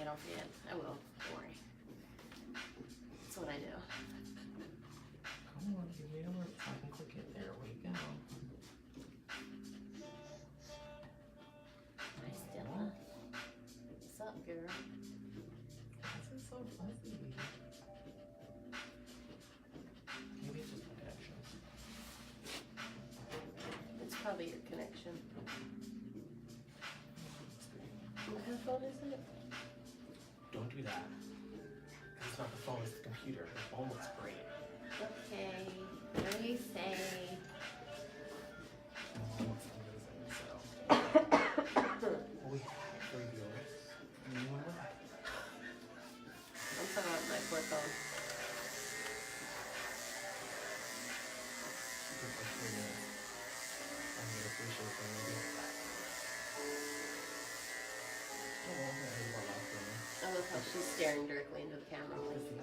don't forget. I will. Don't worry. That's what I do. Come on, give me a look. I can click it. There we go. Hi, Stella. What's up, girl? This is so fuzzy. Maybe it's just my connection. It's probably your connection. What kind of phone is it? Don't do that. It's not the phone, it's the computer. The phone looks great. Okay. What do you say? The phone looks amazing, so. Well, we have 3 viewers. Anyone with that? I'm talking about my poor phone. Super frustrating. I would appreciate that maybe. Oh, well, I have more life for me. I love how she's staring directly into the camera. Like, this is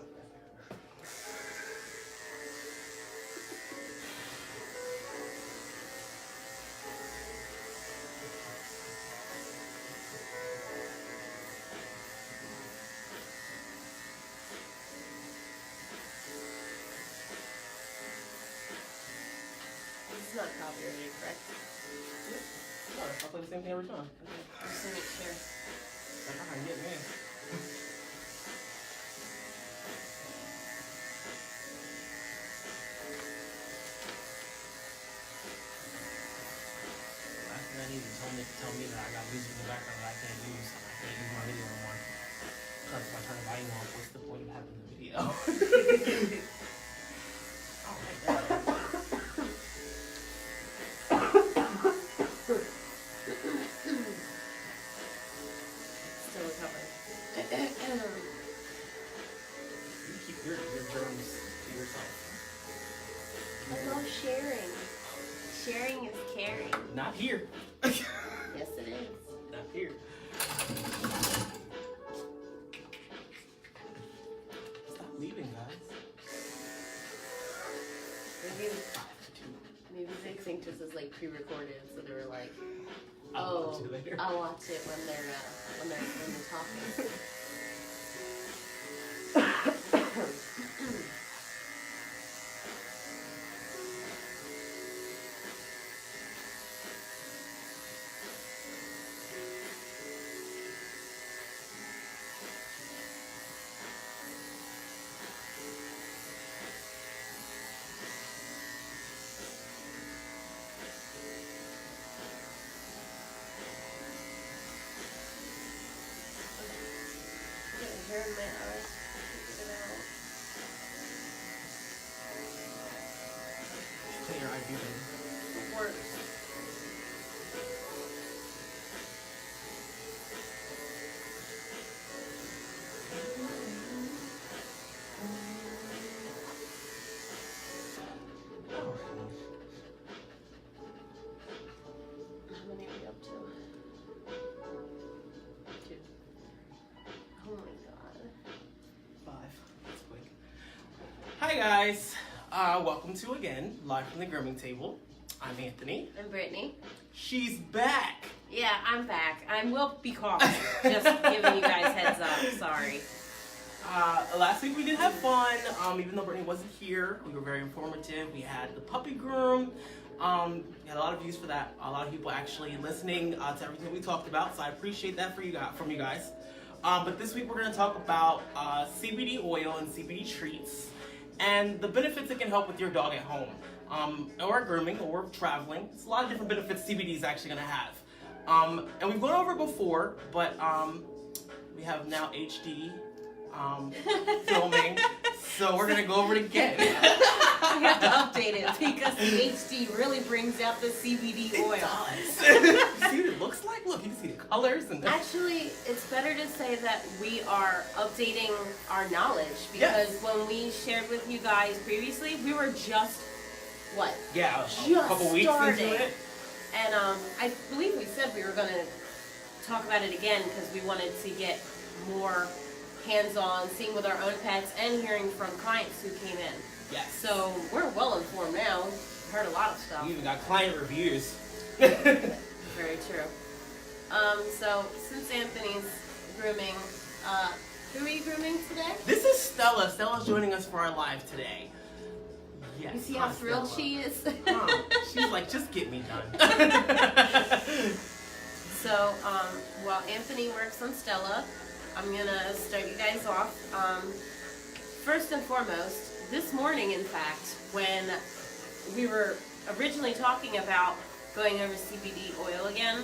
not copyrighted, correct? No, I'll play the same thing every time. Okay. Just to make sure. Like, I can get me. Last thing I need is someone to tell me that I got music in the background that I can't use, and I can't use my video anymore. Because if I turn the volume off, what's the point of having the video? Oh my god. Still recovering. You keep your germs to yourself. I love sharing. Sharing is caring. Not here. Yes, it is. Not here. Stop leaving, guys. Maybe they think this is like pre-recorded, so they were like, I'll "Oh, watch it later." I'll watch it when they're talking." Hair in my eyes. Figure it out. Tell your ID then. It works. How many are we up to? 2. Oh my god. 5. That's quick. Hi guys. Welcome to again Live from the Grooming Table. I'm Anthony. I'm Brittany. She's back. Yeah, I'm back. I will be coughing. Just giving you guys heads up. Sorry. Last week we did have fun. Even though Brittany wasn't here, we were very informative. We had the puppy groom. We had a lot of views for that. A lot of people actually listening to everything we talked about. So I appreciate that from you guys. But this week we're going to talk about CBD oil and CBD treats and the benefits it can help with your dog at home, or grooming, or traveling. It's a lot of different benefits CBD is actually going to have. And we've gone over it before, but we have now HD filming, so we're going to go over it again. I have to update it because the HD really brings out the CBD oil. It does. See what it looks like? Look, you can see the colors and the... Actually, it's better to say that we are updating our knowledge because when we shared with you guys previously, we were just, what? Yeah, Just a couple weeks starting. into it. And I believe we said we were going to talk about it again because we wanted to get more hands-on, seeing with our own pets and hearing from clients who came in. Yes. So we're well informed now. We've heard a lot of stuff. We even got client reviews. Very true. So since Anthony's grooming Who are you grooming today? This is Stella. Stella's joining us for our live today. Yes. You see how thrilled she is? She's like, just get me done. So, while Anthony works on Stella, I'm gonna start you guys off. First and foremost, this morning, in fact, when we were originally talking about going over CBD oil again,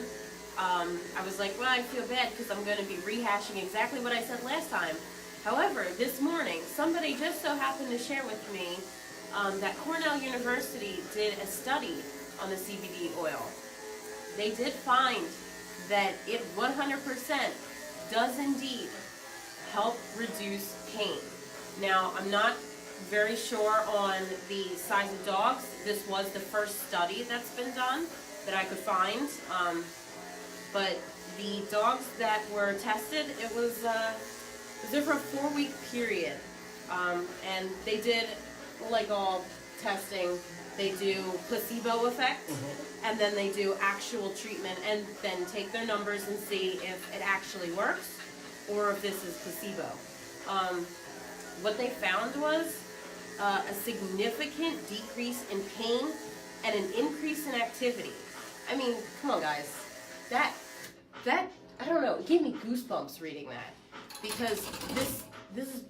I was like, well, I feel bad because I'm going to be rehashing exactly what I said last time. However, this morning, somebody just so happened to share with me that Cornell University did a study on the CBD oil. They did find that it 100% does indeed help reduce pain. Now, I'm not very sure on the size of dogs. This was the first study that's been done that I could find. But the dogs that were tested, it was over a 4-week period. And they did, like all testing, they do placebo effect, and then they do actual treatment, and then take their numbers and see if it actually works, or if this is placebo. What they found was a significant decrease in pain and an increase in activity. I mean, come on, guys. That I don't know. It gave me goosebumps reading that, because this is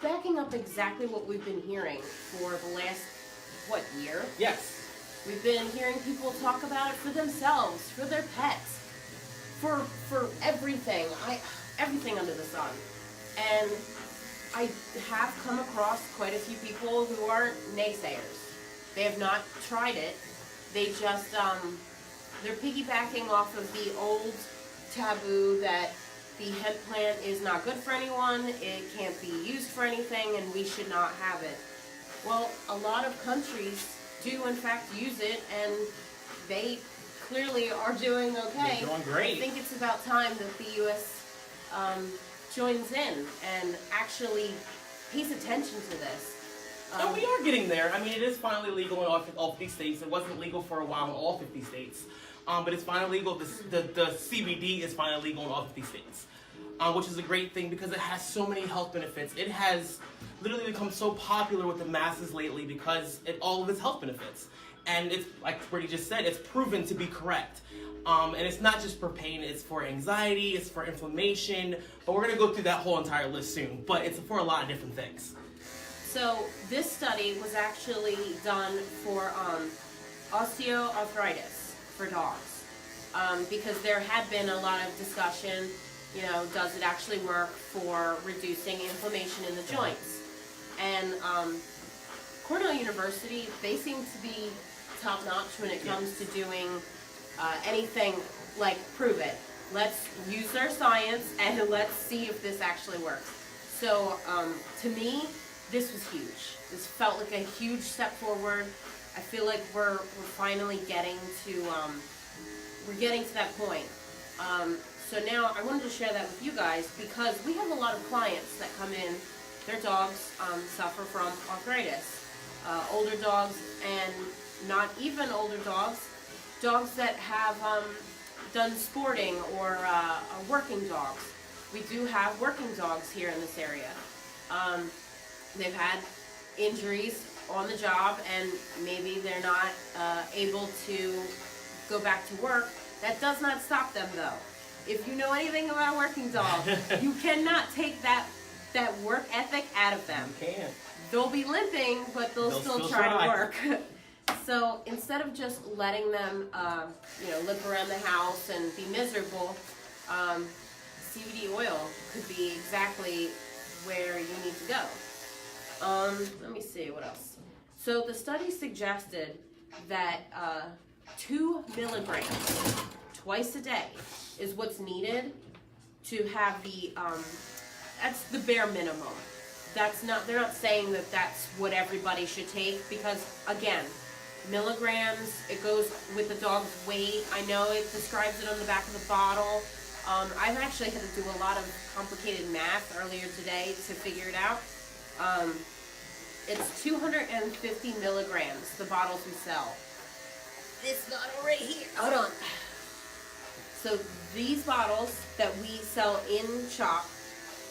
backing up exactly what we've been hearing for the last year? Yes. We've been hearing people talk about it for themselves, for their pets, for everything. Everything under the sun. And I have come across quite a few people who are naysayers. They have not tried it. They just, they're piggybacking off of the old taboo that the hemp plant is not good for anyone, it can't be used for anything, and we should not have it. Well, a lot of countries do in fact use it, and they clearly are doing okay. They're doing great. I think it's about time that the U.S. Joins in and actually pays attention to this. And we are getting there. I mean, it is finally legal in all 50 states. It wasn't legal for a while in all 50 states. But it's finally legal. The CBD is finally legal in all 50 states. Which is a great thing because it has so many health benefits. It has literally become so popular with the masses lately because all of its health benefits. And it's, like Brittany just said, it's proven to be correct. And it's not just for pain, it's for anxiety, it's for inflammation. But we're going to go through that whole entire list soon. But it's for a lot of different things. So this study was actually done for osteoarthritis for dogs. Because there had been a lot of discussion, does it actually work for reducing inflammation in the joints? And Cornell University, they seem to be top-notch when it comes to doing anything like prove it. Let's use our science and let's see if this actually works. So to me, this was huge. This felt like a huge step forward. I feel like we're finally getting to that point. So now I wanted to share that with you guys because we have a lot of clients that come in. Their dogs suffer from arthritis. Older dogs and not even older dogs. Dogs that have done sporting or working dogs. We do have working dogs here in this area. They've had injuries on the job and maybe they're not able to go back to work. That does not stop them though. If you know anything about a working dog, you cannot take that work ethic out of them. You can't. They'll be limping, but they'll still try to work. So instead of just letting them, limp around the house and be miserable, CBD oil could be exactly where you need to go. Let me see what else. So the study suggested that 2 milligrams twice a day is what's needed to have the that's the bare minimum. They're not saying that that's what everybody should take because again, milligrams, it goes with the dog's weight. I know it describes it on the back of the bottle. I've actually had to do a lot of complicated math earlier today to figure it out. It's 250 milligrams, the bottles we sell. This bottle right here, hold on. So these bottles that we sell in shop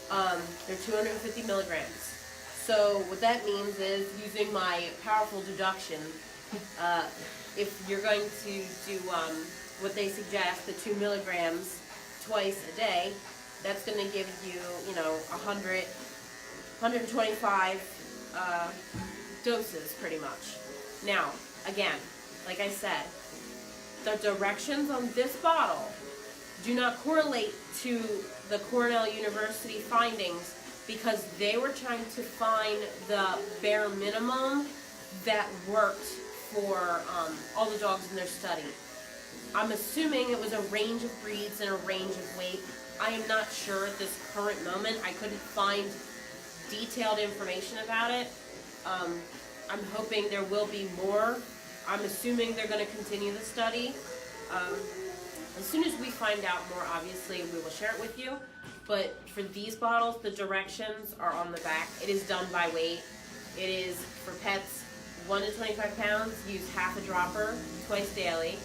They're 250 milligrams. So what that means is, using my powerful deduction, if you're going to do what they suggest, the 2 milligrams twice a day, that's going to give you, 125 doses pretty much. Now, again, like I said, the directions on this bottle do not correlate to the Cornell University findings, because they were trying to find the bare minimum that worked for all the dogs in their study. I'm assuming it was a range of breeds and a range of weight. I am not sure at this current moment. I couldn't find detailed information about it. I'm hoping there will be more. I'm assuming they're going to continue the study. As soon as we find out more, obviously, we will share it with you. But for these bottles, the directions are on the back. It is done by weight. It is for pets 1 to 25 pounds, use half a dropper twice daily.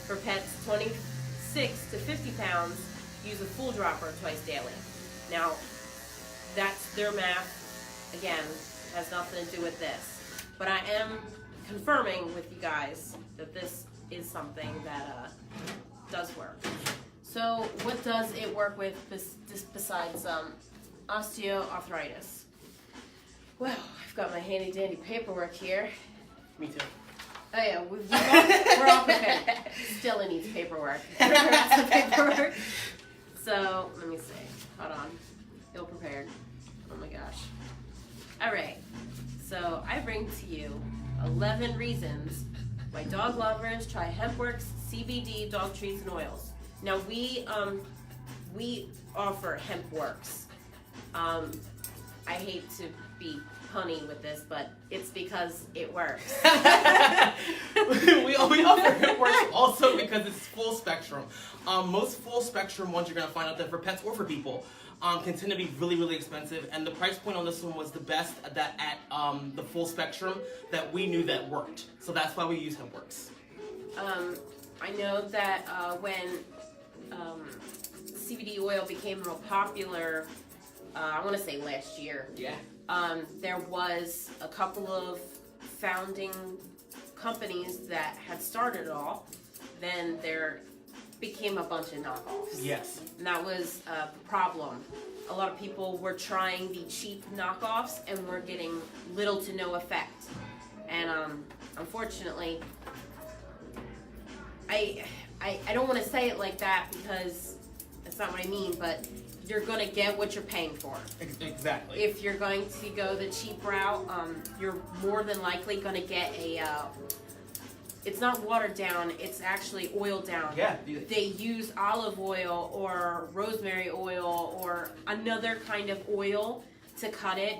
For pets 26 to 50 pounds, use a full dropper twice daily. Now, that's their math. Again, has nothing to do with this. But I am confirming with you guys that this is something that does work. So what does it work with besides osteoarthritis? Well, I've got my handy dandy paperwork here. Me too. Oh yeah, we're all prepared. Stella needs paperwork. That's the paperwork. So let me see. Hold on. Ill prepared. Oh my gosh. All right. So I bring to you 11 reasons why dog lovers try HempWorks CBD dog treats and oils. Now we offer HempWorks. I hate to be punny with this, but it's because it works. we offer HempWorks also because it's full spectrum. Most full spectrum ones you're going to find out there for pets or for people can tend to be really, really expensive, and the price point on this one was the best at the full spectrum that we knew that worked. So that's why we use HempWorks. I know that when CBD oil became real popular, I want to say last year. Yeah. There was a couple of founding companies that had started it all. Then there became a bunch of knockoffs. Yes. And that was a problem. A lot of people were trying the cheap knockoffs and were getting little to no effect. And unfortunately, I don't want to say it like that because that's not what I mean, but you're going to get what you're paying for. Exactly. If you're going to go the cheap route, you're more than likely going to get a, it's not watered down, it's actually oiled down. Yeah. They use olive oil or rosemary oil or another kind of oil to cut it,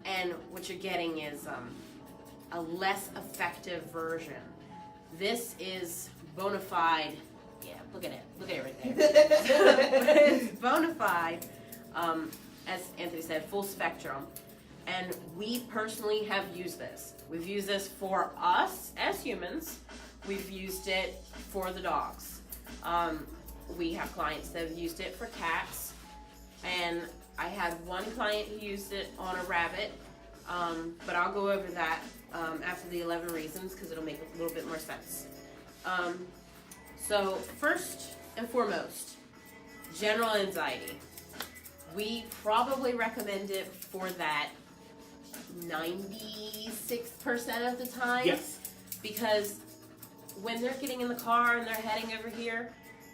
and what you're getting is a less effective version. This is bona fide. Yeah, look at it right there. It's bona fide, as Anthony said, full spectrum. And we personally have used this. We've used this for us as humans. We've used it for the dogs. We have clients that have used it for cats. And I had one client who used it on a rabbit. But I'll go over that after the 11 reasons because it'll make a little bit more sense. So first and foremost, general anxiety. We probably recommend it for that 96% of the time. Yes. Because when they're getting in the car and they're heading over here,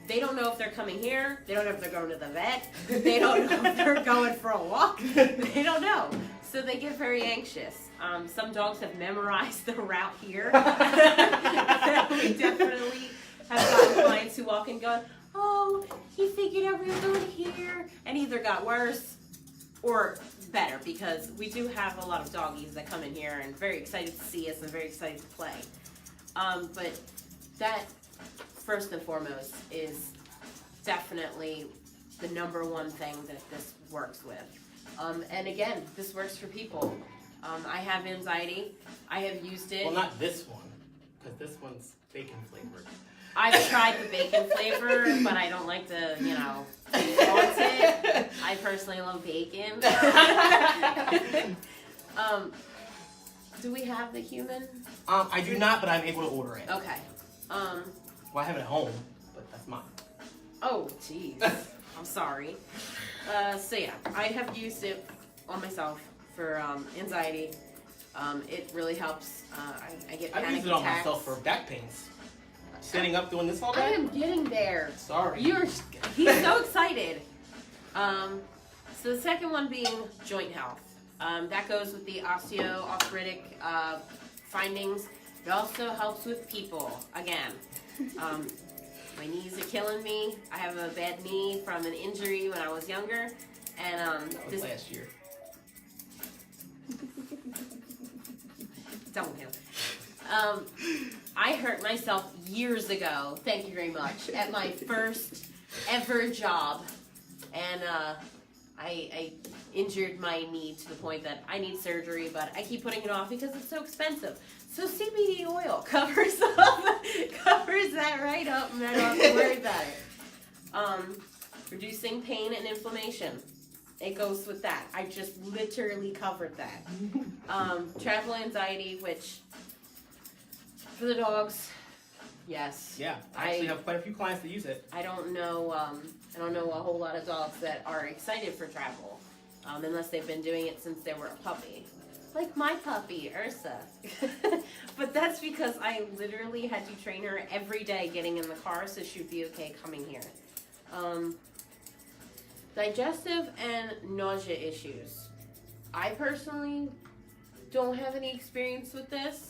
they don't know if they're coming here. They don't know if they're going to the vet. They don't know if they're going for a walk. They don't know. So they get very anxious. Some dogs have memorized the route here. We definitely have gotten clients who walk in going, oh, he figured out we were going here, and either got worse or better, because we do have a lot of doggies that come in here and very excited to see us and very excited to play. But that, first and foremost, is definitely the number one thing that this works with. And again, this works for people. I have anxiety. I have used it. Well, not this one, because this one's bacon flavored. I've tried the bacon flavor, but I don't like to, flaunt it. I personally love bacon. Do we have the human? I do not, but I'm able to order it. Okay. Well, I have it at home, but that's mine. Oh, jeez. I'm sorry. So yeah, I have used it on myself for anxiety. It really helps. I get panic I've used it on attacks. myself for back pains. Sitting up doing this all I day? am getting there. Sorry. He's so excited. So the second one being joint health. That goes with the osteoarthritic findings. It also helps with people. Again, my knees are killing me. I have a bad knee from an injury when I was younger, and That was last year. Don't him. I hurt myself years ago. Thank you very much. At my first ever job, and I injured my knee to the point that I need surgery, but I keep putting it off because it's so expensive. So CBD oil covers that right up, and I don't have to worry about it. Reducing pain and inflammation. It goes with that. I just literally covered that. Travel anxiety, which for the dogs, yes. Yeah, I actually have quite a few clients that use it. I don't know a whole lot of dogs that are excited for travel, unless they've been doing it since they were a puppy. Like my puppy, Ursa. But that's because I literally had to train her every day getting in the car so she'd be okay coming here. Digestive and nausea issues. I personally don't have any experience with this.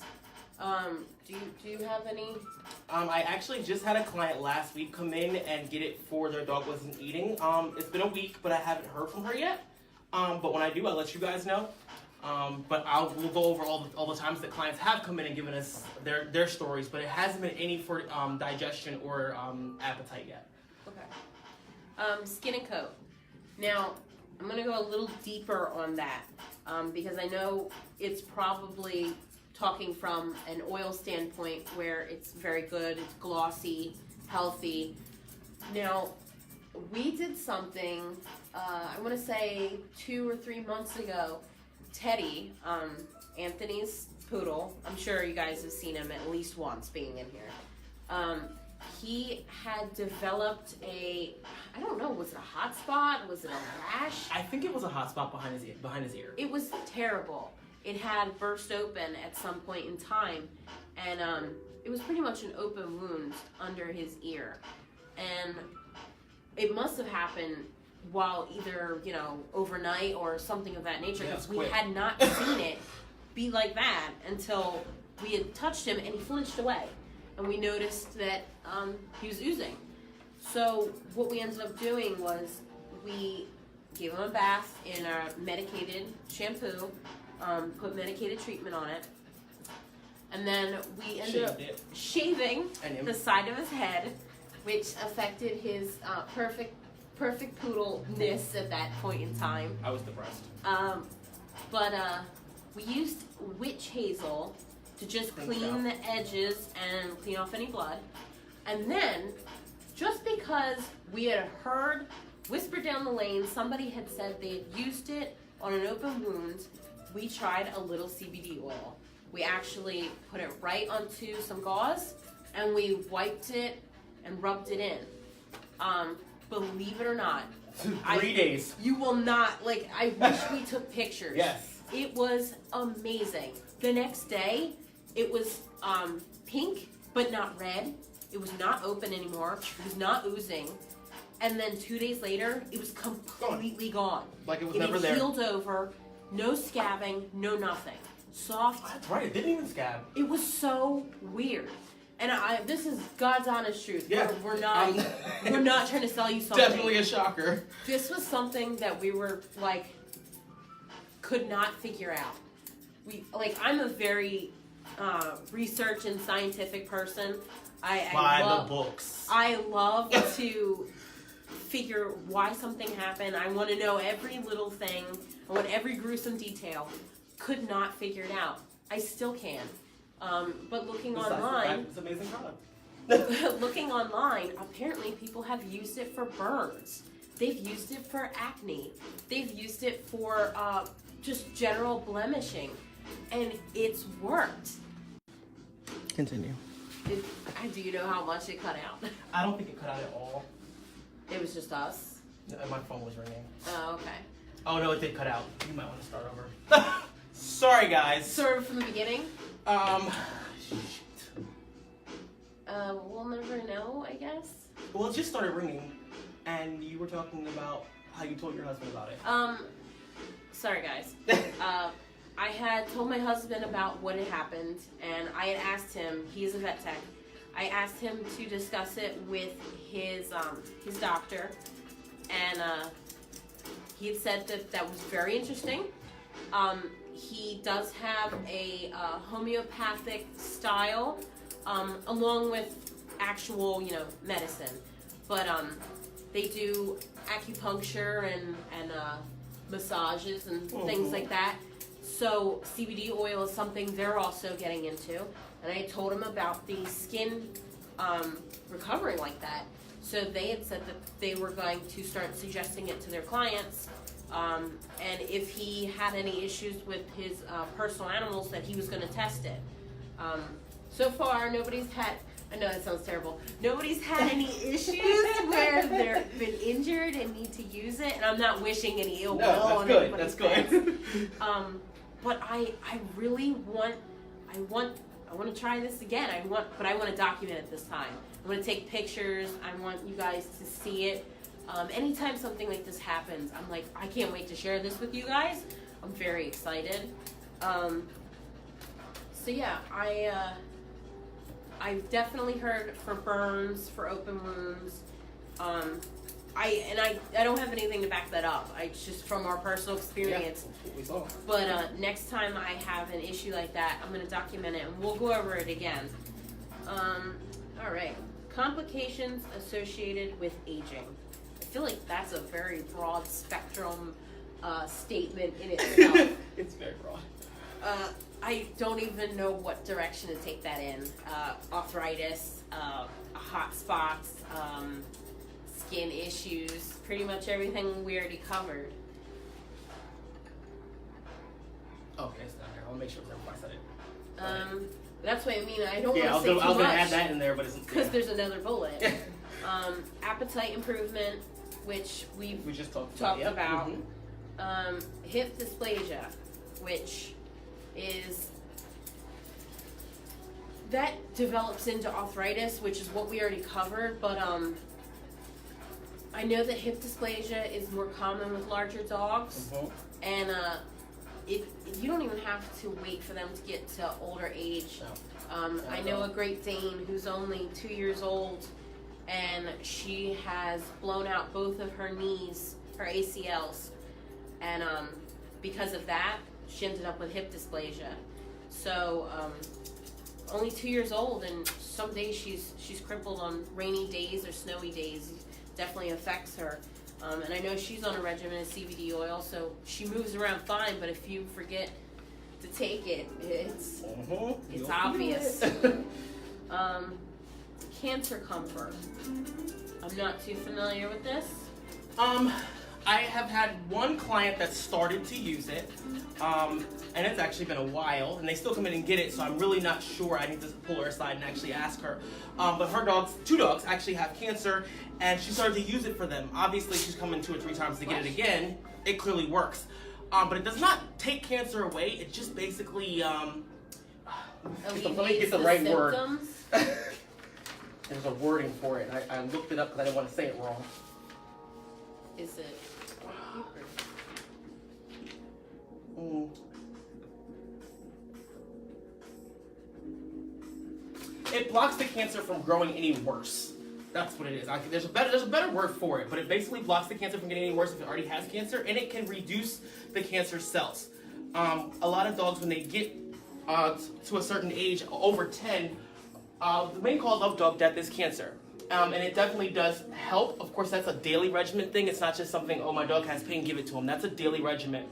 Do you have any? I actually just had a client last week come in and get it for their dog wasn't eating. It's been a week, but I haven't heard from her yet. But when I do, I'll let you guys know. But we'll go over all the times that clients have come in and given us their stories, but it hasn't been any for digestion or appetite yet. Okay. Skin and coat. Now, I'm going to go a little deeper on that because I know it's probably talking from an oil standpoint where it's very good, it's glossy, healthy. Now, we did something, I want to say 2 or 3 months ago. Teddy, Anthony's poodle, I'm sure you guys have seen him at least once being in here. He had developed I don't know, was it a hot spot? Was it a rash? I think it was a hot spot behind his ear. It was terrible. It had burst open at some point in time, and it was pretty much an open wound under his ear. And it must have happened while either, overnight or something of that nature, because we had not seen it be like that until we had touched him and he flinched away. And we noticed that he was oozing. So what we ended up doing was we gave him a bath in our medicated shampoo, put medicated treatment on it, and then we ended up shaving the side of his head, which affected his perfect poodle-ness at that point in time. I was depressed. But we used witch hazel to just clean the edges and clean off any blood. And then, just because we had heard, whispered down the lane, somebody had said they had used it on an open wound, we tried a little CBD oil. We actually put it right onto some gauze, and we wiped it and rubbed it in. Believe it or not, 3 days. You will not, I wish we took pictures. Yes. It was amazing. The next day, it was pink, but not red. It was not open anymore. It was not oozing. And then 2 days later, it was completely gone. Like it was it never had there. healed over, no scabbing, no nothing. Soft. That's right, it didn't even scab. It was so weird. And this is God's honest truth. Yeah. We're not trying to sell you something. Definitely a shocker. This was something that we were could not figure out. I'm a very research and scientific person. I love the books. I love to figure why something happened. I want to know every little thing. I want every gruesome detail. Could not figure it out. I still can. But looking online, It's an amazing product. looking online, apparently people have used it for burns. They've used it for acne. They've used it for just general blemishing, and it's worked. Continue. Do you know how much it cut out? I don't think it cut out at all. It was just us? No, my phone was ringing. Oh, okay. Oh no, it did cut out. You might want to start over. Sorry, guys. Sort of from the beginning? Shit. We'll never know, I guess. Well, it just started ringing, and you were talking about how you told your husband about it. Sorry, guys. I had told my husband about what had happened, and I had asked him, he's a vet tech, I asked him to discuss it with his doctor, and he had said that was very interesting. He does have a homeopathic style, along with actual, medicine, but they do acupuncture and massages and things like that. So CBD oil is something they're also getting into, and I told him about the skin recovering like that. So they had said that they were going to start suggesting it to their clients, and if he had any issues with his personal animals, that he was going to test it. So far, nobody's had. I know that sounds terrible. Nobody's had any issues where they've been injured and need to use it, and I'm not wishing any ill will on anybody. That's good. But I really want to try this again. But I want to document it this time. I want to take pictures. I want you guys to see it. Anytime something like this happens, I'm like, I can't wait to share this with you guys. I'm very excited. So yeah, I've definitely heard for burns, for open wounds. I don't have anything to back that up. It's just from our personal experience. Yeah, that's what we saw. But next time I have an issue like that, I'm going to document it, and we'll go over it again. All right. Complications associated with aging. I feel like that's a very broad spectrum statement in itself. It's very broad. I don't even know what direction to take that in. Arthritis, hot spots, skin issues, pretty much everything we already covered. Okay, it's not there. I'll make sure I said it. That's what I mean. I don't I want to say too much. was going to add that in there, but it's... Because there's another bullet. Appetite improvement, which we just talked about. Hip dysplasia, which is... That develops into arthritis, which is what we already covered, but I know that hip dysplasia is more common with larger dogs, and you don't even have to wait for them to get to older age. No. I know a Great Dane who's only 2 years old, and she has blown out both of her knees, her ACLs, and because of that, she ended up with hip dysplasia. So only 2 years old, and some days she's crippled on rainy days or snowy days. Definitely affects her. And I know she's on a regimen of CBD oil, so she moves around fine, but if you forget to take it, it's obvious. Cancer comfort. I'm not too familiar with this. I have had one client that started to use it, and it's actually been a while, and they still come in and get it, so I'm really not sure. I need to pull her aside and actually ask her. But her dogs, 2 dogs, actually have cancer, and she started to use it for them. Obviously, she's coming 2 or 3 times to get it again. It clearly works. But it does not take cancer away. It just basically, let me get the right word. There's a wording for it. I looked it up because I didn't want to say it wrong. Is it? It blocks the cancer from growing any worse. That's what it is. There's a better word for it, but it basically blocks the cancer from getting any worse if it already has cancer, and it can reduce the cancer cells. A lot of dogs, when they get to a certain age, over 10, the main cause of dog death is cancer. And it definitely does help. Of course, that's a daily regimen thing. It's not just something, oh, my dog has pain, give it to him. That's a daily regimen,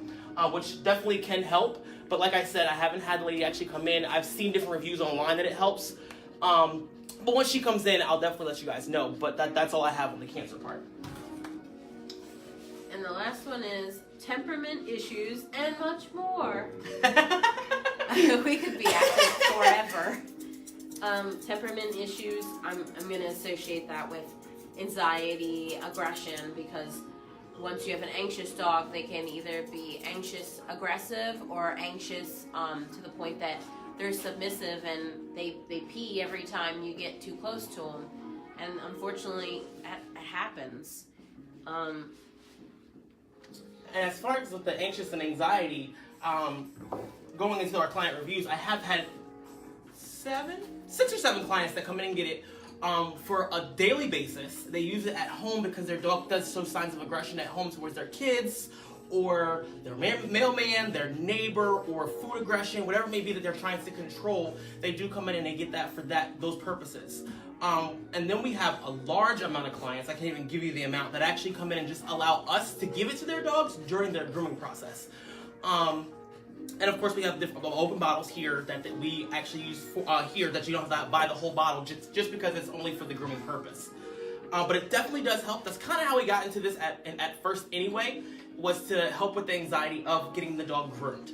which definitely can help. But like I said, I haven't had the lady actually come in. I've seen different reviews online that it helps. But once she comes in, I'll definitely let you guys know. But that's all I have on the cancer part. the last one is temperament issues and much more. We could be at this forever. Temperament issues, I'm going to associate that with anxiety, aggression, because once you have an anxious dog, they can either be anxious aggressive or anxious to the point that they're submissive and they pee every time you get too close to them. And unfortunately, it happens. And as far as with the anxious and anxiety, going into our client reviews, I have had 6 or 7 clients that come in and get it for a daily basis. They use it at home because their dog does show signs of aggression at home towards their kids, or their mailman, their neighbor, or food aggression, whatever it may be that they're trying to control. They do come in and they get that for those purposes. And then we have a large amount of clients, I can't even give you the amount, that actually come in and just allow us to give it to their dogs during their grooming process. And of course we have different open bottles here that we actually use here, that you don't have to buy the whole bottle just because it's only for the grooming purpose. But it definitely does help. That's kind of how we got into this at first anyway, was to help with the anxiety of getting the dog groomed.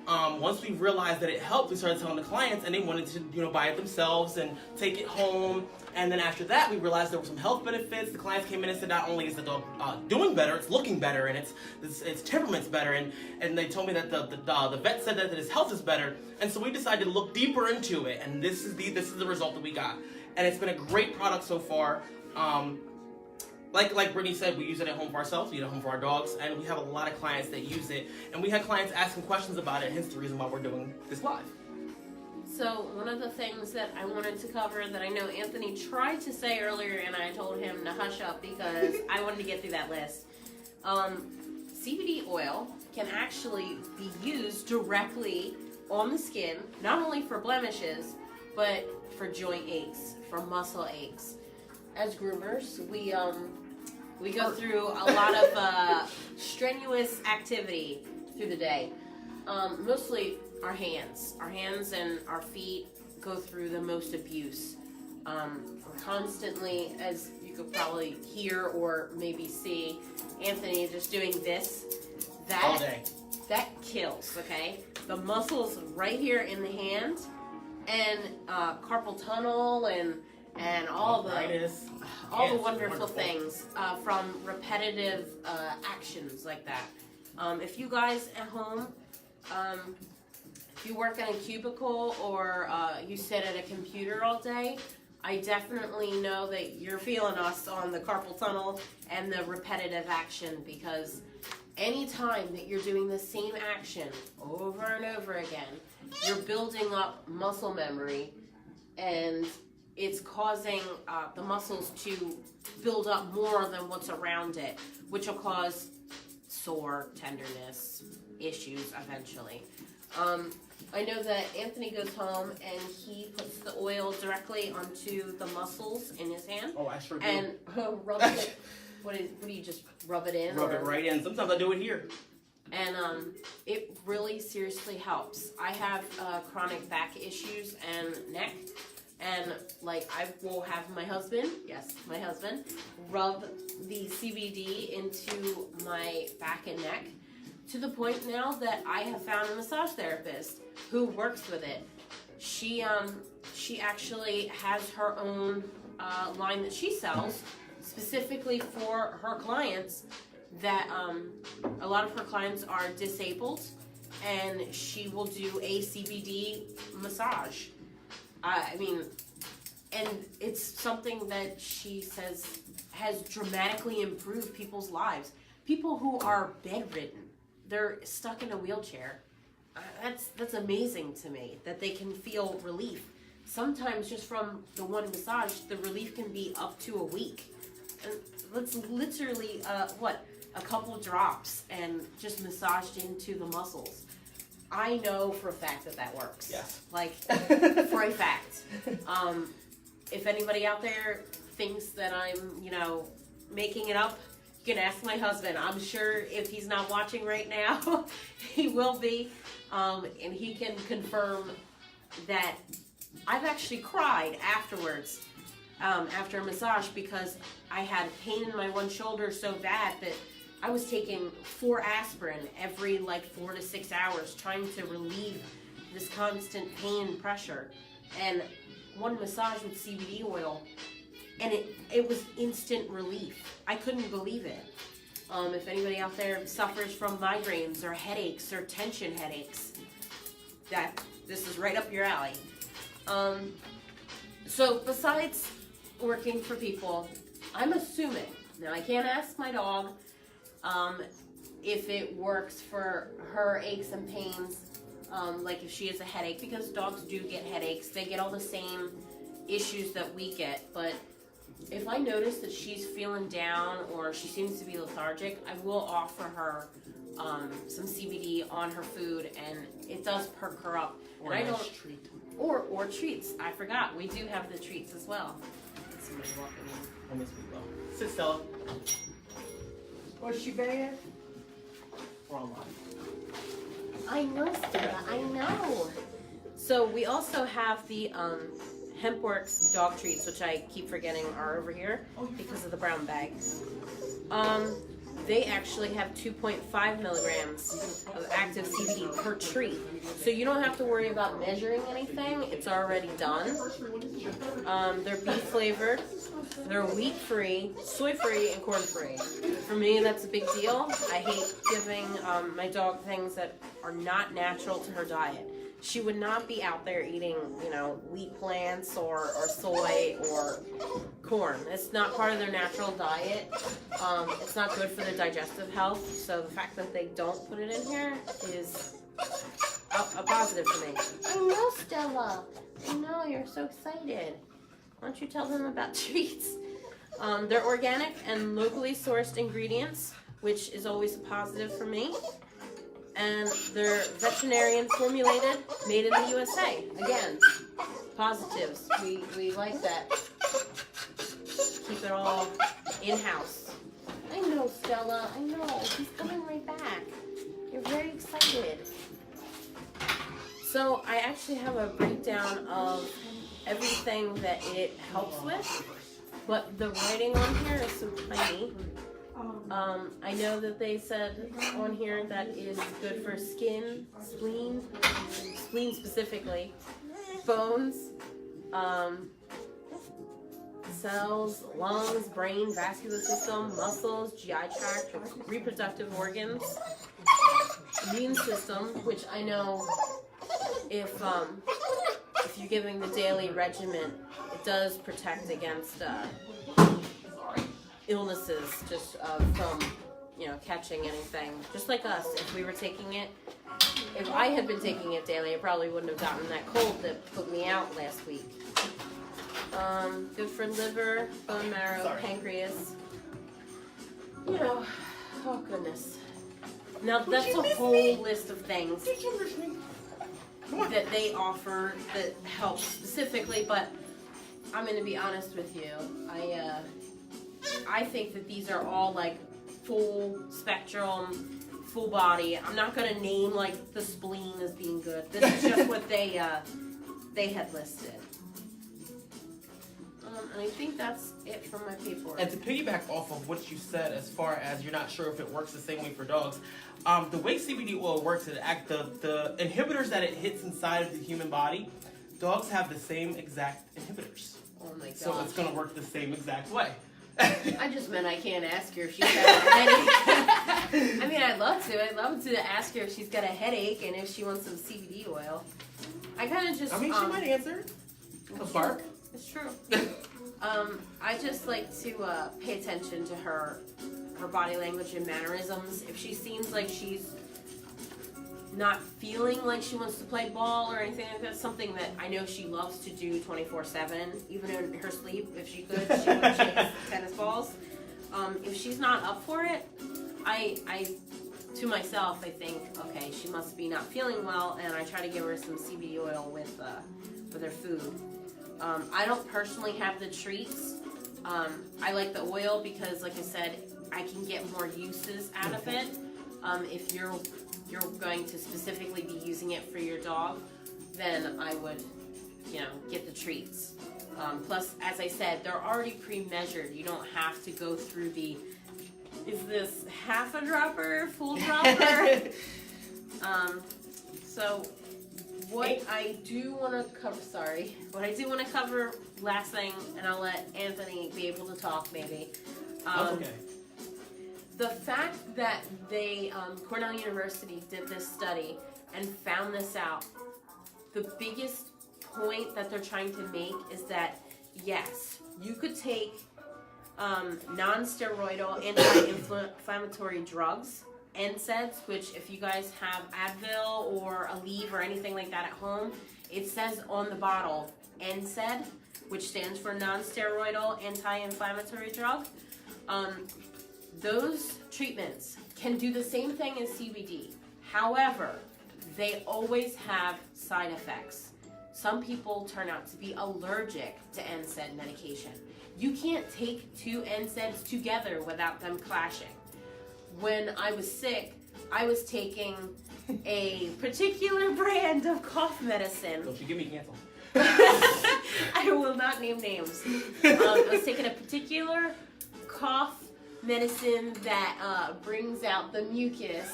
Once we realized that it helped, we started telling the clients, and they wanted to buy it themselves and take it home. And then after that, we realized there were some health benefits. The clients came in and said, not only is the dog doing better, it's looking better, and its temperament's better. And they told me that the vet said that his health is better. And so we decided to look deeper into it, and this is the result that we got. And it's been a great product so far. Like Brittany said, we use it at home for ourselves, we use it at home for our dogs, and we have a lot of clients that use it. And we had clients asking questions about it, hence the reason why we're doing this live. So one of the things that I wanted to cover that I know Anthony tried to say earlier, and I told him to hush up because I wanted to get through that list. CBD oil can actually be used directly on the skin, not only for blemishes, but for joint aches, for muscle aches. As groomers, we go through a lot of strenuous activity through the day. Mostly our hands and our feet go through the most abuse. We're constantly, as you could probably hear or maybe see, Anthony just doing this. All day. That kills, okay? The muscles right here in the hand and carpal tunnel and all the wonderful things from repetitive actions like that. If you guys at home, if you work in a cubicle or you sit at a computer all day, I definitely know that you're feeling us on the carpal tunnel and the repetitive action, because anytime that you're doing the same action over and over again, you're building up muscle memory, and it's causing the muscles to build up more than what's around it, which will cause sore, tenderness issues eventually. I know that Anthony goes home and he puts the oil directly onto the muscles in his hand. Oh, I sure do. And rubs it. What do you just rub it in? Rub it right in. Sometimes I do it here. And it really seriously helps. I have chronic back issues and neck. And I will have my husband, rub the CBD into my back and neck, to the point now that I have found a massage therapist who works with it. She actually has her own line that she sells specifically for her clients. That a lot of her clients are disabled, and she will do a CBD massage. And it's something that she says has dramatically improved people's lives. People who are bedridden, they're stuck in a wheelchair. That's amazing to me, that they can feel relief. Sometimes just from the one massage, the relief can be up to a week. And that's literally, a couple of drops and just massaged into the muscles. I know for a fact that works. Yes. For a fact. If anybody out there thinks that I'm, making it up, you can ask my husband. I'm sure if he's not watching right now, he will be. And he can confirm that I've actually cried afterwards, after a massage, because I had pain in my one shoulder so bad that I was taking 4 aspirin every like 4 to 6 hours trying to relieve this constant pain and pressure. And one massage with CBD oil, and it was instant relief. I couldn't believe it. If anybody out there suffers from migraines or headaches or tension headaches, this is right up your alley. So besides working for people, I'm assuming, now I can't ask my dog if it works for her aches and pains, like if she has a headache, because dogs do get headaches. They get all the same issues that we get, but if I notice that she's feeling down or she seems to be lethargic, I will offer her some CBD on her food, and it does perk her up. Or and a I nice don't treat. or treats. I forgot, we do have the treats as well. Somebody walking in. I miss we will. Sit, Stella. Was she bad? We're online. I know, Stella, I know. So we also have the Hempworks dog treats, which I keep forgetting are over here because of the brown bag. They actually have 2.5 milligrams of active CBD per treat. So you don't have to worry about measuring anything. It's already done. They're beef flavored. They're wheat free, soy free, and corn free. For me, that's a big deal. I hate giving my dog things that are not natural to her diet. She would not be out there eating, wheat plants or soy or corn. It's not part of their natural diet. It's not good for their digestive health. So the fact that they don't put it in here is a positive for me. I know, Stella. I know, you're so excited. Why don't you tell them about treats? They're organic and locally sourced ingredients, which is always a positive for me. And they're veterinarian formulated, made in the USA. Again, positives. We like that. Keep it all in-house. I know, Stella. I know. He's coming right back. You're very excited. So I actually have a breakdown of everything that it helps with, but the writing on here is so tiny. I know that they said on here that it is good for skin, spleen specifically, bones, cells, lungs, brain, vascular system, muscles, GI tract, reproductive organs, immune system, which I know if you're giving the daily regimen, it does protect against illnesses just from catching anything. Just like us, if we were taking it, if I had been taking it daily, I probably wouldn't have gotten that cold that put me out last week. Good for liver, bone marrow, pancreas. Oh goodness. Now that's a whole list of things that they offer that help specifically, but I'm going to be honest with you. I think that these are all like full spectrum, full body. I'm not going to name like the spleen as being good. This is just what they had listed. And I think that's it from my paperwork. And to piggyback off of what you said, as far as you're not sure if it works the same way for dogs, the way CBD oil works is the inhibitors that it hits inside of the human body, dogs have the same exact inhibitors. Oh my god. So it's going to work the same exact way. I just meant I can't ask her if she's got a headache. I mean, I'd love to. I'd love to ask her if she's got a headache and if she wants some CBD oil. I kind of just... I mean, she might answer. A bark. It's true. I just like to pay attention to her body language and mannerisms. If she seems like she's not feeling like she wants to play ball or anything like that, something that I know she loves to do 24/7, even in her sleep, if she could, she would chase tennis balls. If she's not up for it, I to myself, I think, okay, she must be not feeling well, and I try to give her some CBD oil with her food. I don't personally have the treats. I like the oil because, like I said, I can get more uses out of it. If you're going to specifically be using it for your dog, then I would, get the treats. Plus, as I said, they're already pre-measured. You don't have to go through the Is this half a dropper, full dropper? So what I do want to cover, last thing, and I'll let Anthony be able to talk maybe. That's okay. The fact that they, Cornell University did this study and found this out, the biggest point that they're trying to make is that, yes, you could take non-steroidal anti-inflammatory drugs, NSAIDs, which if you guys have Advil or Aleve or anything like that at home, it says on the bottle NSAID, which stands for non-steroidal anti-inflammatory drug. Those treatments can do the same thing as CBD. However, they always have side effects. Some people turn out to be allergic to NSAID medication. You can't take two NSAIDs together without them clashing. When I was sick, I was taking a particular brand of cough medicine. Don't you give me cancel. I will not name names. I was taking a particular cough medicine that brings out the mucus.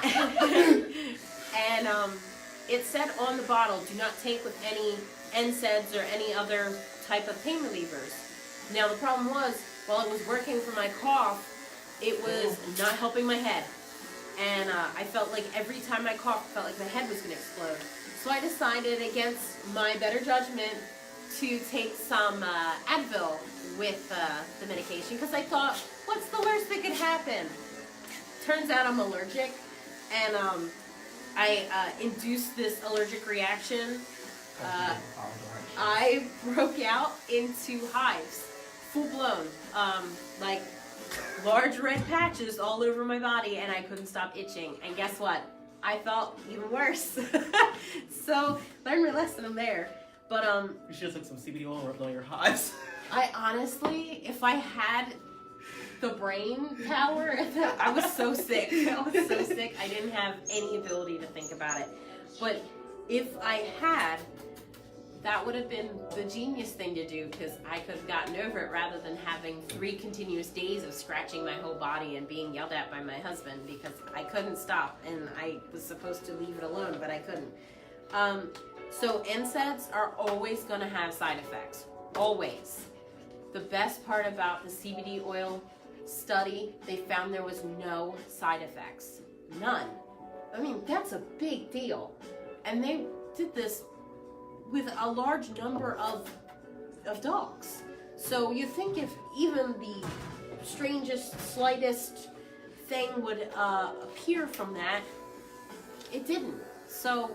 And it said on the bottle, do not take with any NSAIDs or any other type of pain relievers. Now the problem was, while it was working for my cough, it was not helping my head. And I felt like every time I coughed, I felt like my head was going to explode. So I decided against my better judgment to take some Advil with the medication, because I thought, what's the worst that could happen? Turns out I'm allergic, and I induced this allergic reaction. I broke out into hives, full blown, like large red patches all over my body, and I couldn't stop itching. And guess what? I felt even worse. So learned my lesson there. But You should have took some CBD oil and rubbed on your hives. I honestly, if I had the brain power, I was so sick. I was so sick. I didn't have any ability to think about it. But if I had, that would have been the genius thing to do, because I could have gotten over it rather than having 3 continuous days of scratching my whole body and being yelled at by my husband because I couldn't stop, and I was supposed to leave it alone, but I couldn't. So NSAIDs are always going to have side effects. Always. The best part about the CBD oil study, they found there was no side effects. None. I mean, that's a big deal. And they did this with a large number of dogs. So you think if even the strangest, slightest thing would appear from that, it didn't. So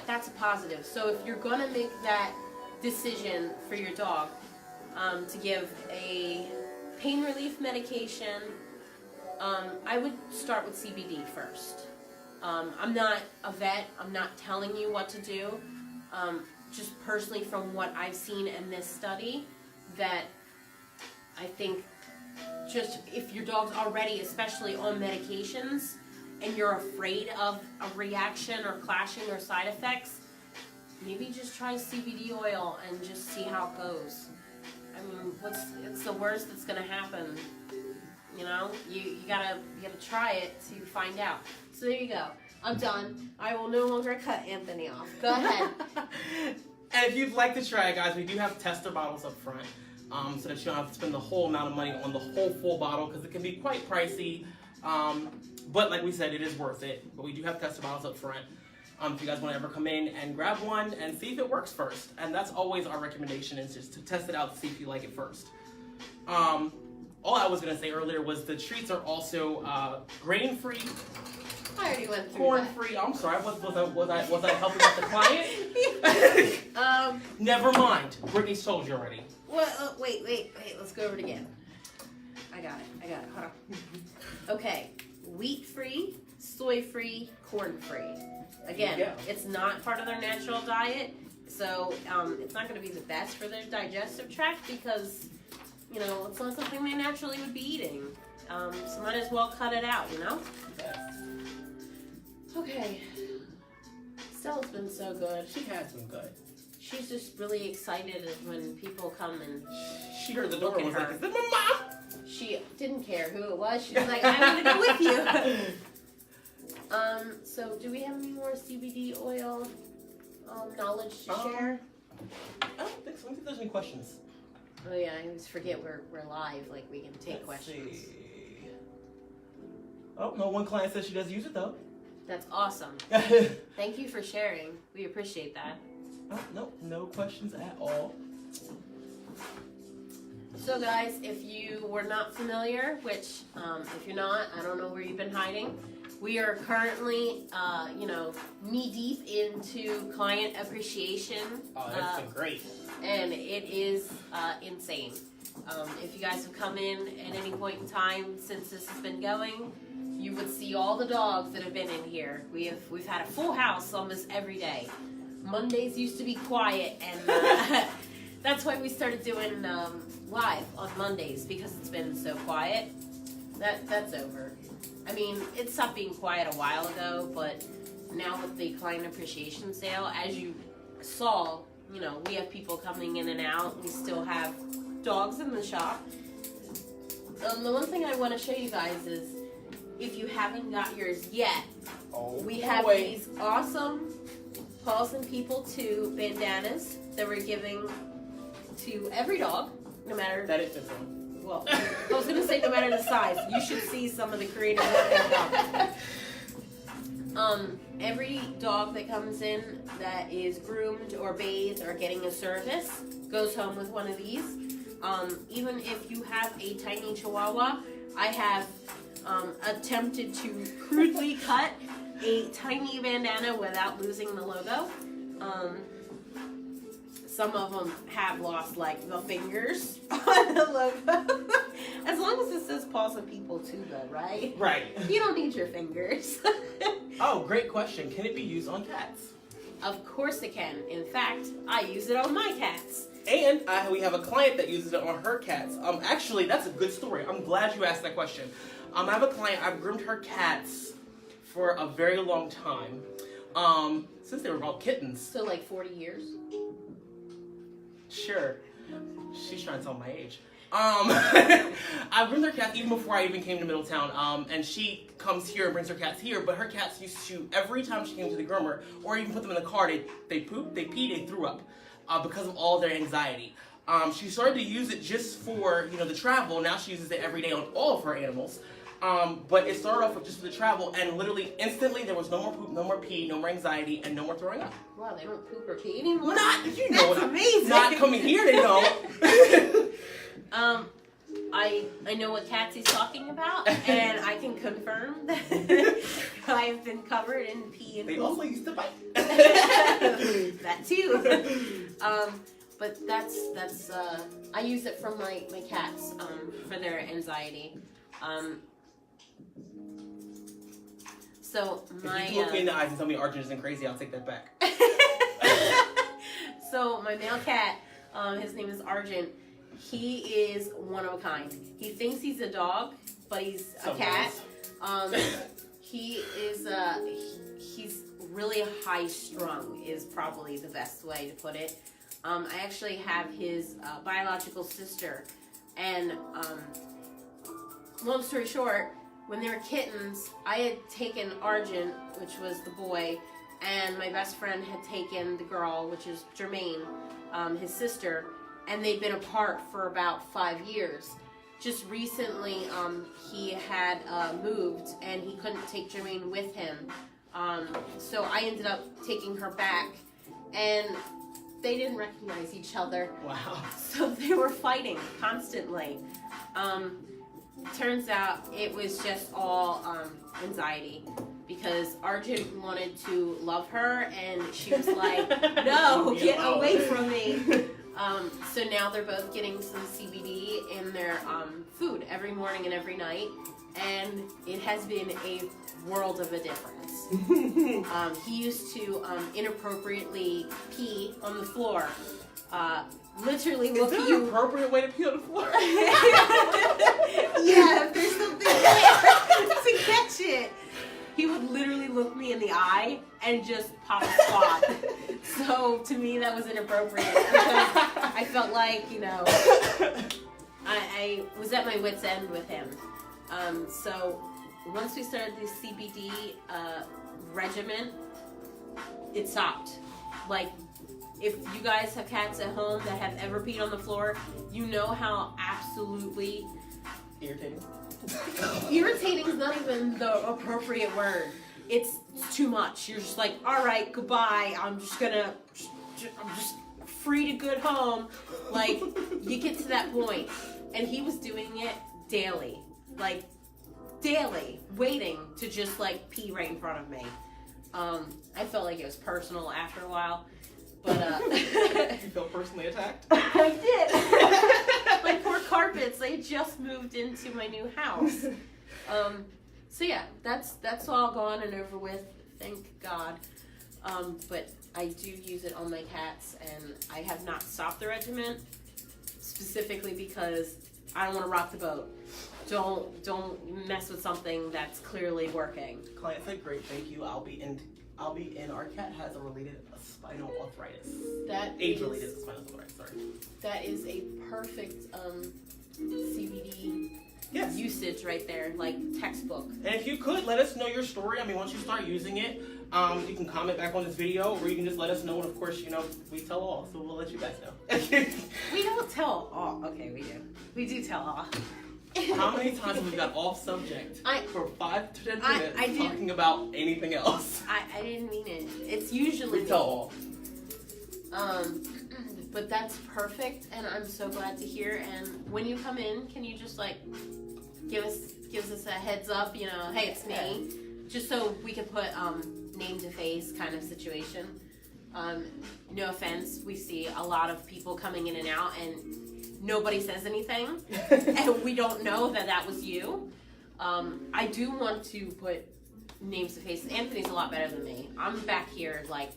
that's a positive. So if you're gonna make that decision for your dog to give a pain relief medication, I would start with CBD first. I'm not a vet. I'm not telling you what to do. Just personally from what I've seen in this study, that I think just if your dog's already, especially on medications, and you're afraid of a reaction or clashing or side effects, maybe just try CBD oil and just see how it goes. I mean, it's the worst that's gonna happen? You know, you gotta try it to find out. So there you go. I'm done. I will no longer cut Anthony off. Go ahead. And if you'd like to try it, guys, we do have tester bottles up front, so that you don't have to spend the whole amount of money on the whole full bottle, because it can be quite pricey. But like we said, it is worth it. But we do have tester bottles up front. If you guys want to ever come in and grab one and see if it works first. And that's always our recommendation, is just to test it out to see if you like it first. All I was going to say earlier was the treats are also grain-free. I already went through corn-free. I'm sorry. Was I helping out the client? Never mind. Brittany's told you already. Well, wait. Let's go over it again. I got it. Hold on. Okay. Wheat-free, soy-free, corn-free. Again, it's not part of their natural diet, so it's not going to be the best for their digestive tract because, you know, it's not something they naturally would be eating. So might as well cut it out, you know? Okay. Stella's been so good. She has been good. She's just really excited when people come and she heard the door and was like, "Is that my mom?" She didn't care who it was. She was like, I'm gonna go with you. So do we have any more CBD oil knowledge to share? I don't think so. Let me see if there's any questions. Oh yeah, I always forget we're live. Like we can take Let's questions. see. Oh no, one client says she does use it though. That's awesome. Thank you for sharing. We appreciate that. Oh, no questions at all. So guys, if you were not familiar, which if you're not, I don't know where you've been hiding. We are currently, knee deep into client appreciation. Oh, that's been great. And it is insane. If you guys have come in at any point in time since this has been going, you would see all the dogs that have been in here. We've had a full house almost every day. Mondays used to be quiet, and that's why we started doing live on Mondays, because it's been so quiet. That's over. I mean, it stopped being quiet a while ago, but now with the client appreciation sale, as you saw, we have people coming in and out. We still have dogs in the shop. The one thing I want to show you guys is, if you haven't got yours yet, we have these awesome Paws and People 2 bandanas that we're giving to every dog, no matter... That it fits on. Well, I was going to say no matter the size. You should see some of the creative work they've done. Every dog that comes in that is groomed or bathed or getting a service goes home with one of these. Even if you have a tiny Chihuahua, I have attempted to crudely cut a tiny bandana without losing the logo. Some of them have lost like the fingers on the logo. As long as it says Paws and People too, though, right? Right. You don't need your fingers. Oh, great question. Can it be used on cats? Of course it can. In fact, I use it on my cats. And we have a client that uses it on her cats. Actually, that's a good story. I'm glad you asked that question. I have a client. I've groomed her cats for a very long time. Since they were about kittens. So like 40 years? Sure. She's trying to tell my age. I groomed her cats even before I even came to Middletown. And she comes here and brings her cats here, but her cats used to, every time she came to the groomer, or even put them in the car, they pooped, they peed, they threw up, because of all their anxiety. She started to use it just for, the travel. Now she uses it every day on all of her animals. But it started off with just for the travel, and literally instantly there was no more poop, no more pee, no more anxiety, and no more throwing up. Wow, they don't poop or pee anymore? That's amazing. Not coming here, they don't. I know what cats he's talking about, and I can confirm that I have been covered in pee and poop. They also used to bite. That too. But that's I use it for my cats for their anxiety. So my if you look me in the eyes and tell me Arjun isn't crazy, I'll take that back. So my male cat, his name is Arjun. He is one of a kind. He thinks he's a dog, but he's a cat. He is he's really high strung is probably the best way to put it. I actually have his biological sister, and long story short, when they were kittens, I had taken Arjun, which was the boy, and my best friend had taken the girl, which is Jermaine, his sister, and they'd been apart for about 5 years. Just recently, he had moved, and he couldn't take Jermaine with him. So I ended up taking her back, and they didn't recognize each other. Wow. So they were fighting constantly. Turns out it was just all anxiety, because Arjun wanted to love her, and she was like, no, get away from me. So now they're both getting some CBD in their food every morning and every night, and it has been a world of a difference. He used to inappropriately pee on the floor. Literally look at you. Is there an appropriate way to pee on the floor? Yeah, if there's something there to catch it. He would literally look me in the eye and just pop a squat. So to me that was inappropriate, because I felt like, I was at my wit's end with him. So once we started the CBD regimen, it stopped. Like, if you guys have cats at home that have ever peed on the floor, you know how absolutely Irritating. irritating is not even the appropriate word. It's too much. You're just like, all right, goodbye. I'm just free to good home. Like, you get to that point. And he was doing it daily. Like, daily. Waiting to just, like, pee right in front of me. I felt like it was personal after a while. But, You felt personally attacked? I did. My poor carpets, they just moved into my new house. So yeah, that's all gone and over with, thank God. But I do use it on my cats, and I have not stopped the regimen, specifically because I don't want to rock the boat. Don't mess with something that's clearly working. Client said, great, thank you. I'll be in. Our cat has a related spinal arthritis. Age-related spinal arthritis. Sorry. That is a perfect CBD usage right there, like textbook. And if you could, let us know your story. I mean, once you start using it, you can comment back on this video, or you can just let us know. And of course, you know, we tell all, so we'll let you guys know. We don't tell all. Okay, we do. We do tell all. How many times have we got off subject for 5 to 10 minutes talking about anything else? I didn't mean it. It's usually we tell all. But that's perfect, and I'm so glad to hear. And when you come in, can you just like give us a heads up? You know, hey, it's me, just so we can put name to face kind of situation. No offense, we see a lot of people coming in and out, and nobody says anything, and we don't know that was you. I do want to put names to faces. Anthony's a lot better than me. I'm back here like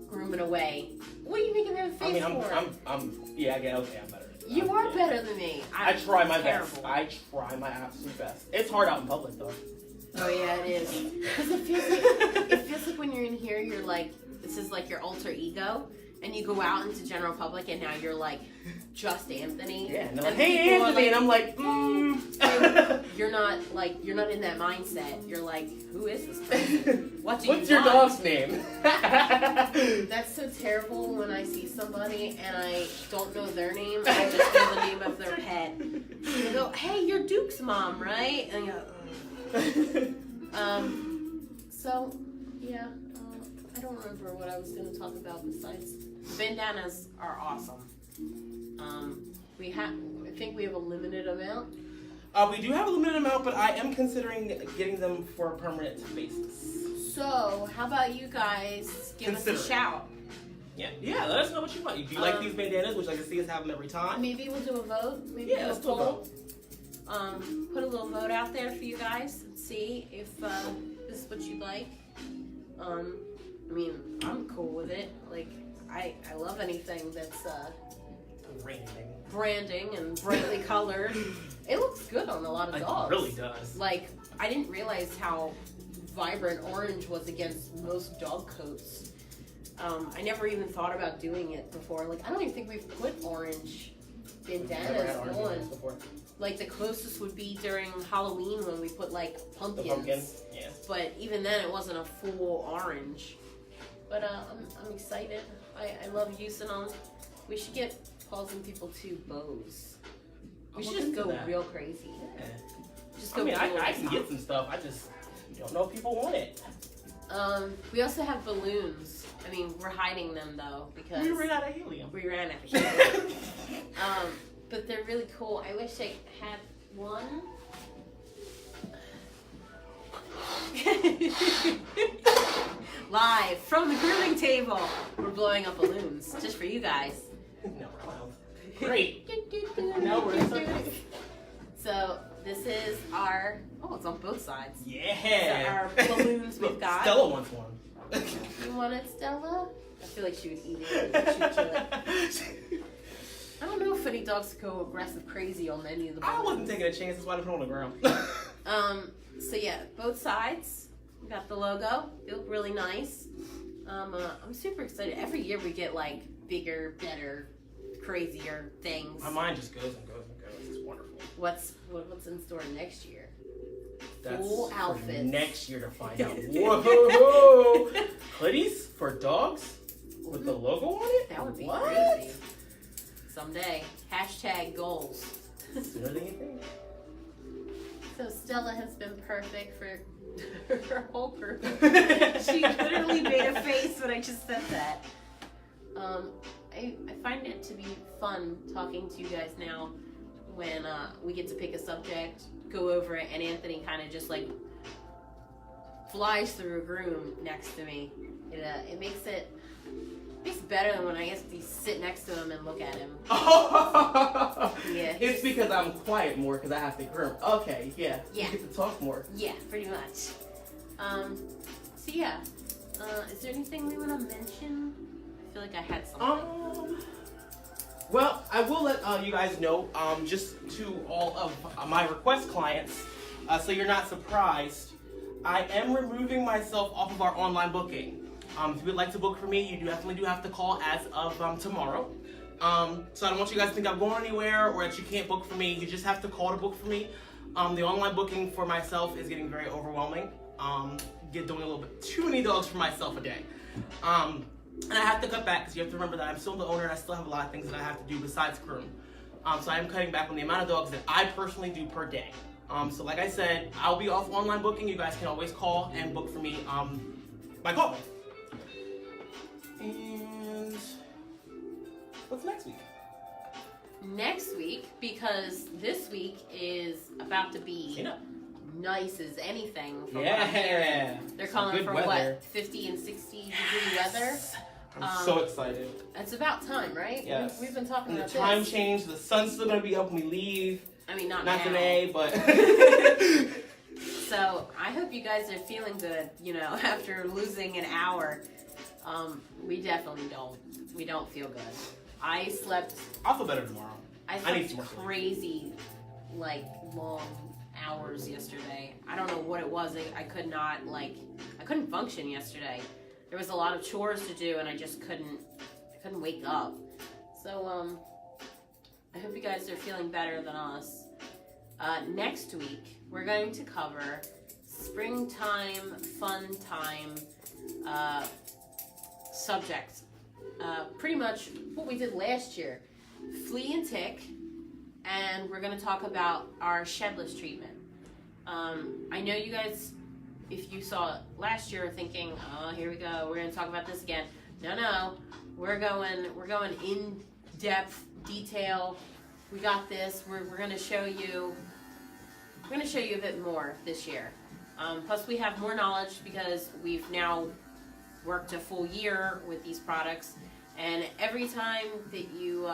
grooming away. What are you making that face for? I'm better. You are better than me. I try my best. I try my absolute best. It's hard out in public though. Oh yeah, it is. Because it feels like when you're in here, you're like, this is like your alter ego, and you go out into general public, and now you're like just Anthony. Yeah, and they're like, hey Anthony, and I'm like, You're not in that mindset. You're like, who is this person? What's your dog's name? That's so terrible when I see somebody and I don't know their name. I just know the name of their pet. They go, hey, you're Duke's mom, right? And you go, so yeah, I don't remember what I was going to talk about besides bandanas are awesome. I think we have a limited amount. We do have a limited amount, but I am considering getting them for a permanent basis. So, how about you guys give us a shout? Yeah, let us know what you want. Do you like these bandanas, which I can see us have them every time? Maybe we'll do a vote. Maybe let's do a vote. Put a little vote out there for you guys and see if this is what you like. I mean, I'm cool with it. Like, I love anything that's branding and brightly colored. It looks good on a lot of dogs. It really does. Like, I didn't realize how vibrant orange was against most dog coats. I never even thought about doing it before. Like, I don't even think we've put orange bandanas on. Like, the closest would be during Halloween when we put, like, pumpkins. The pumpkins, yeah. But even then, it wasn't a full orange. But I'm excited. I love using them. We should get causing people to bows. We should just go real crazy. Yeah. Just go. I can get some stuff. I just don't know if people want it. We also have balloons. I mean, we're hiding them though because we ran out of helium. But they're really cool. I wish I had one. Live from the grooming table, we're blowing up balloons just for you guys. No, great. No, we're So this is our. Oh, it's on both sides. Yeah. So our balloons we've got. Stella wants one. You want it, Stella? I feel like she would eat it. She'd kill it. I don't know if any dogs go aggressive crazy on any of the balloons. I wasn't taking a chance. That's why I put it on the ground. So yeah, both sides. We got the logo. They look really nice. I'm super excited. Every year we get like bigger, better, crazier things. My mind just goes and goes and goes. what's in store next year. That's Full for outfits. next year to find out. Whoa! Hoodies for dogs with the logo on it? That would be What? crazy. Someday. Hashtag goals. Sooner than you think. So Stella has been perfect for her whole group. She literally made a face when I just said that. I find it to be fun talking to you guys now when we get to pick a subject, go over it, and Anthony kind of just like flies through a room next to me. It makes it better than when I get to sit next to him and look at him. Yeah, it's because I'm quiet more because I have to groom. Okay, yeah. Yeah. You get to talk more. Yeah, pretty much. So yeah, is there anything we want to mention? I feel like I had something. Well, I will let you guys know, just to all of my request clients, so you're not surprised, I am removing myself off of our online booking. If you would like to book for me, you definitely do have to call as of tomorrow. So I don't want you guys to think I'm going anywhere or that you can't book for me. You just have to call to book for me. The online booking for myself is getting very overwhelming. Doing a little bit too many dogs for myself a day. And I have to cut back because you have to remember that I'm still the owner and I still have a lot of things that I have to do besides groom. So I am cutting back on the amount of dogs that I personally do per day. So like I said, I'll be off online booking. You guys can always call and book for me by call. And what's next week? Next week, because this week is about to be nice as anything. From what I'm hearing. They're calling for weather. what, 50 and 60 degree weather? I'm so excited. It's about time, right? Yes. We've been talking And about the time this. change, the sun's still gonna be up when we leave. I mean, not Not now. today, but So I hope you guys are feeling good, after losing an hour. We definitely don't. We don't feel good. I slept I'll feel better tomorrow. I need slept some more sleep. crazy, long hours yesterday. I don't know what it was. I could not, I couldn't function yesterday. There was a lot of chores to do and I just couldn't wake up. So, I hope you guys are feeling better than us. Next week, we're going to cover springtime, fun time, subjects. Pretty much what we did last year. Flea and tick, and we're going to talk about our shedless treatment. I know you guys, if you saw it last year, are thinking, oh, here we go, we're going to talk about this again. No, we're going in depth, detail. We got this. We're going to show you. We're going to show you a bit more this year. Plus, we have more knowledge because we've now worked a full year with these products, and every time that you,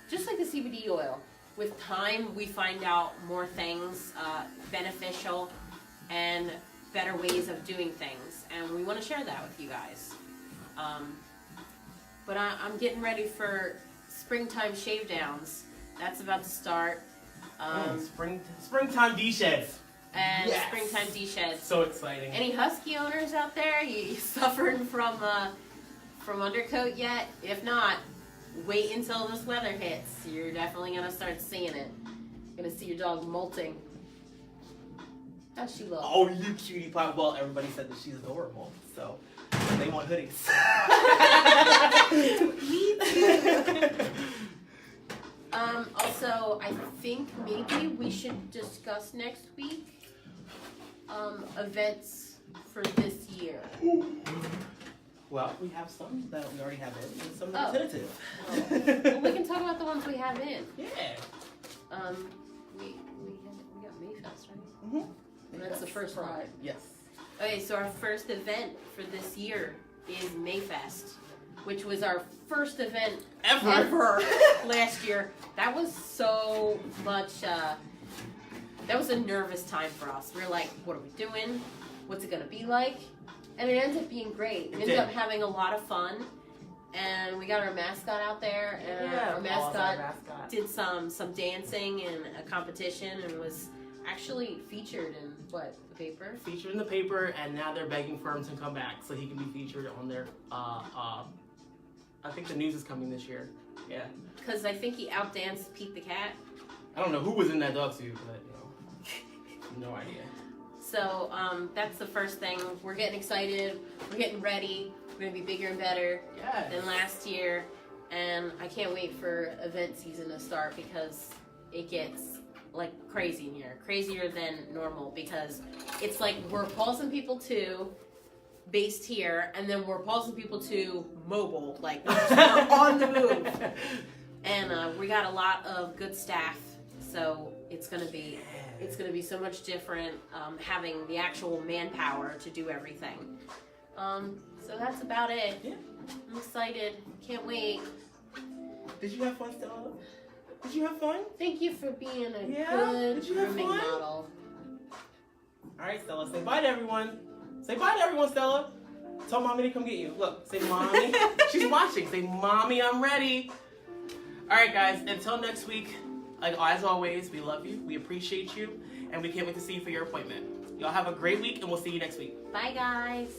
just like the CBD oil, with time we find out more things beneficial and better ways of doing things, and we want to share that with you guys. But I'm getting ready for springtime shave downs. That's about to start. Springtime D-sheds. And Yes. springtime D-sheds. So exciting. Any husky owners out there? You suffering from undercoat yet? If not, wait until this weather hits. You're definitely gonna start seeing it. You're gonna see your dog molting. How's she look? Oh, you cutie pie. Well, everybody said that she's adorable, so they want hoodies. Me too. Also, I think maybe we should discuss next week events for this year. Well, we have some that we already have in, and some that are Oh. tentative. Well, we can talk about the ones we have in. Yeah. We got Mayfest, right? Mm-hmm. That's the first one. Right. Yes. Okay, so our first event for this year is Mayfest, which was our first event ever last year. That was so much, that was a nervous time for us. We were like, what are we doing? What's it gonna be like? And it ended up being great. We ended up having a lot of fun. And we got our mascot out there, and our mascot did some dancing in a competition and was actually featured in the paper? Featured in the paper, and now they're begging for him to come back so he can be featured on their, I think the news is coming this year. Yeah. Because I think he outdanced Pete the Cat. I don't know who was in that dog suit, but no idea. So that's the first thing. We're getting excited. We're getting ready. We're gonna be bigger and better than last year, and I can't wait for event season to start because it gets like crazy in here, crazier than normal because it's like we're pulsing people to based here, and then we're pulsing people to mobile, like we're on the move. And we got a lot of good staff, so it's gonna be so much different having the actual manpower to do everything. So that's about it. Yeah. I'm excited. Can't wait. Did you have fun, Stella? Did you have fun? Thank you for being a Did good you have grooming fun? model. All right, Stella, say bye to everyone. Say bye to everyone, Stella. Tell Mommy to come get you. Look, say Mommy. She's watching. Say, Mommy, I'm ready. All right, guys, until next week, like as always, we love you, we appreciate you, and we can't wait to see you for your appointment. Y'all have a great week, and we'll see you next week. Bye, guys.